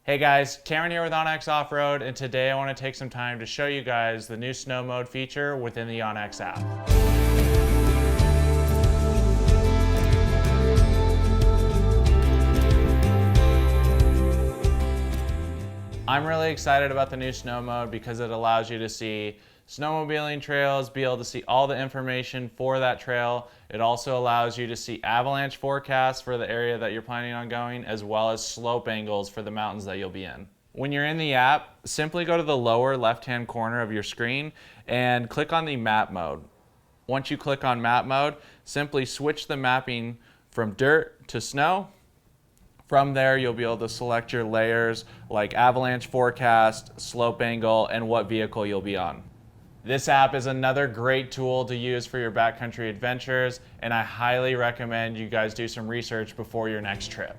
Hey guys, Cameron here with onX Offroad, and today I want to take some time to show you guys the new snow mode feature within the onX app. I'm really excited about the new snow mode because it allows you to see snowmobiling trails, be able to see all the information for that trail. It also allows you to see avalanche forecasts for the area that you're planning on going, as well as slope angles for the mountains that you'll be in. When you're in the app, simply go to the lower left-hand corner of your screen and click on the map mode. Once you click on map mode, simply switch the mapping from dirt to snow. From there, you'll be able to select your layers like avalanche forecast, slope angle, and what vehicle you'll be on. This app is another great tool to use for your backcountry adventures, and I highly recommend you guys do some research before your next trip.